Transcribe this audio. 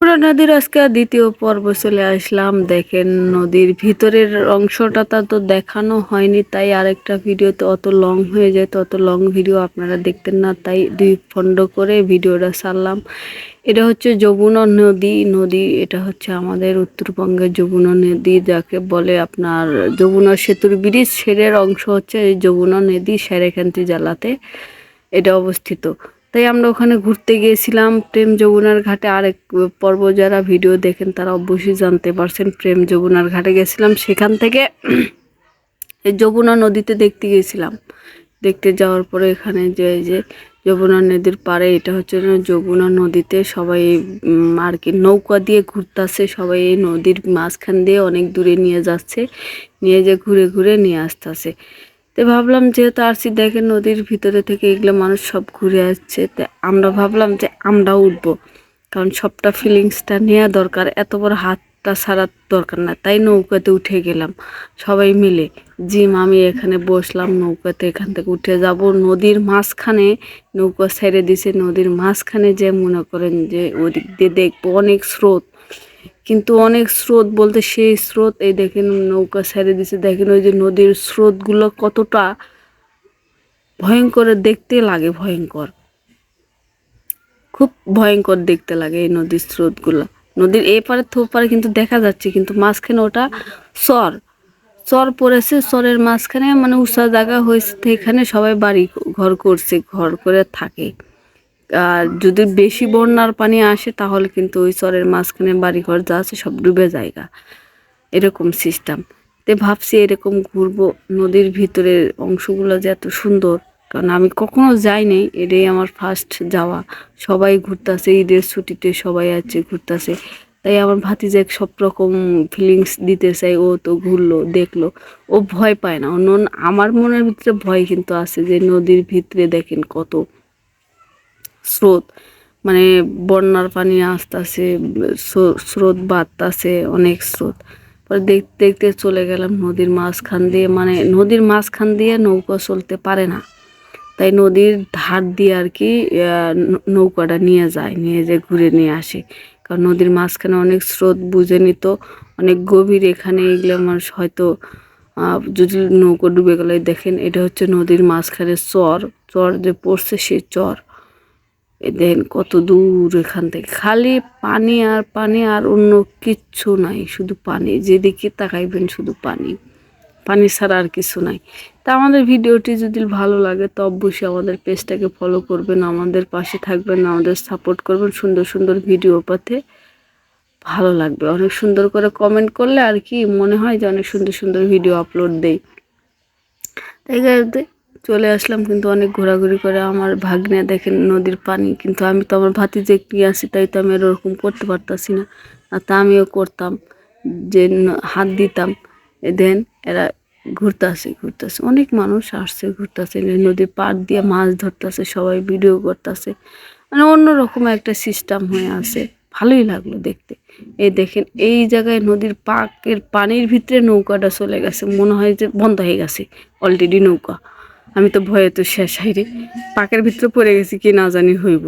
পুরা নদীর আজকে দ্বিতীয় পর্ব চলে আসলাম। দেখেন নদীর ভিতরের অংশটা তা তো দেখানো হয়নি, তাই আরেকটা ভিডিওতে অত লং হয়ে যায়, অত লং ভিডিও আপনারা দেখতেন না, তাই দুই খণ্ড করে ভিডিওটা ছাড়লাম। এটা হচ্ছে যমুনা নদী, এটা হচ্ছে আমাদের উত্তরবঙ্গের যমুনা নদী, যাকে বলে আপনার যমুনা সেতুর ব্রিজ সেরের অংশ হচ্ছে এই যমুনা নদী সেরেখান্তি জেলাতে এটা অবস্থিত। তাই আমরা ওখানে ঘুরতে গিয়েছিলাম প্রেম যমুনার ঘাটে। আরেক পর্ব যারা ভিডিও দেখেন তারা অবশ্যই জানতে পারছেন প্রেম যমুনার ঘাটে গেছিলাম। সেখান থেকে এই যমুনা নদীতে দেখতে গেছিলাম। দেখতে যাওয়ার পরে এখানে যে যমুনা নদীর পাড়ে এটা হচ্ছে যমুনা নদীতে সবাই আর কি নৌকা দিয়ে ঘুরতেছে। সবাই এই নদীর মাঝখান দিয়ে অনেক দূরে নিয়ে যাচ্ছে, নিয়ে যে ঘুরে ঘুরে নিয়ে আসতেছে। তো ভাবলাম যেহেতু আসছি, দেখেন নদীর ভিতরে থেকে এগুলো মানুষ সব ঘুরে আসছে, তো আমরা ভাবলাম যে আমরাও উঠবো, কারণ সবটা ফিলিংসটা নেওয়া দরকার, এত বড় হাতটা ছাড়ার দরকার না। তাই নৌকাতে উঠে গেলাম সবাই মিলে। আমি এখানে বসলাম নৌকাতে, এখান থেকে উঠে যাব নদীর মাঝখানে। নৌকা ছেড়ে দিছে নদীর মাঝখানে, যে মনে করেন যে ওদিক দিয়ে দেখবো অনেক স্রোত, কিন্তু অনেক স্রোত বলতে সেই স্রোত, এই দেখেন নৌকা ছেড়ে দিছে, দেখেন ওই যে নদীর স্রোতগুলো কতটা ভয়ঙ্কর দেখতে লাগে, খুব ভয়ঙ্কর দেখতে লাগে এই নদীর স্রোতগুলো। নদীর এপারে থোপারে কিন্তু দেখা যাচ্ছে, কিন্তু মাঝখানে ওটা চর চর পড়েছে, চরের মাঝখানে মানে উঁচা জায়গা হয়েছে, এখানে সবাই বাড়ি ঘর করছে, ঘর করে থাকে। আর যদি বেশি বন্যার পানি আসে তাহলে কিন্তু ওই চরের মাঝখানে বাড়িঘর যা আছে সব ডুবে জায়গা, এরকম সিস্টেম। তে ভাবছি এরকম ঘুরবো, নদীর ভিতরের অংশগুলো যে এত সুন্দর, কারণ আমি কখনো যাইনি, এটাই আমার ফার্স্ট যাওয়া। সবাই ঘুরতেছে, ঈদের ছুটিতে সবাই আছে ঘুরতেছে, তাই আমার ভাতিজা সব রকম ফিলিংস দিতে চাই। ও তো ঘুরলো দেখলো, ও ভয় পায় না। অন্য আমার মনের ভিতরে ভয় কিন্তু আছে, যে নদীর ভিতরে দেখেন কত স্রোত, মানে বন্যার পানি আসতেছে, স্রোত বাড়তেছে, অনেক স্রোত। পরে দেখতে দেখতে চলে গেলাম নদীর মাঝখান দিয়ে, মানে নদীর মাঝখান দিয়ে নৌকা চলতে পারে না, তাই নদীর ধার দিয়ে আর কি নৌকাটা নিয়ে যায়, নিয়ে যে ঘুরে নিয়ে আসে। কারণ নদীর মাঝখানে অনেক স্রোত, বুঝে নিত অনেক গভীর, এখানে এগুলো মানুষ হয়তো যদি নৌকা ডুবে গেলে। দেখেন এটা হচ্ছে নদীর মাঝখানে চর, চর যে পড়ছে সেই চর। দেখেন কত দূর এখান থেকে, খালি পানি আর পানি, আর অন্য কিচ্ছু নাই, শুধু পানি, যেদিকে তাকাইবেন শুধু পানি, পানি ছাড়া আর কিছু নাই। তা আমাদের ভিডিওটি যদি ভালো লাগে তো অবশ্যই আমাদের পেজটাকে ফলো করবেন, আমাদের পাশে থাকবেন, আমাদের সাপোর্ট করবেন। সুন্দর সুন্দর ভিডিও পাতে ভালো লাগবে, অনেক সুন্দর করে কমেন্ট করলে আর কি মনে হয় যে অনেক সুন্দর সুন্দর ভিডিও আপলোড দেই। তাই চলে আসলাম, কিন্তু অনেক ঘোরাঘুরি করে। আমার ভাগ্নে দেখেন নদীর পানি, কিন্তু আমি তো আমার ভাতিজে নিয়ে আসি, তাই তো আমি এরকম করতে পারতাছি না, আর তা আমিও করতাম, যে হাত দিতাম। দেন এরা ঘুরতেছে, অনেক মানুষ আসছে ঘুরতেছে, নদীর পাড় দিয়ে মাছ ধরতেছে, সবাই ভিডিও করতেছে, মানে অন্যরকম একটা সিস্টেম হয়ে আছে। ভালোই লাগলো দেখতে। এই দেখেন এই জায়গায় নদীর পানির ভিতরে নৌকাটা চলে গেছে, মনে হয় যে বন্ধ হয়ে গেছে অলরেডি নৌকা। আমি তো ভয়ে তো শেষ হাইরে, পাকের ভিতরে পড়ে গেছি কি না জানি হইব।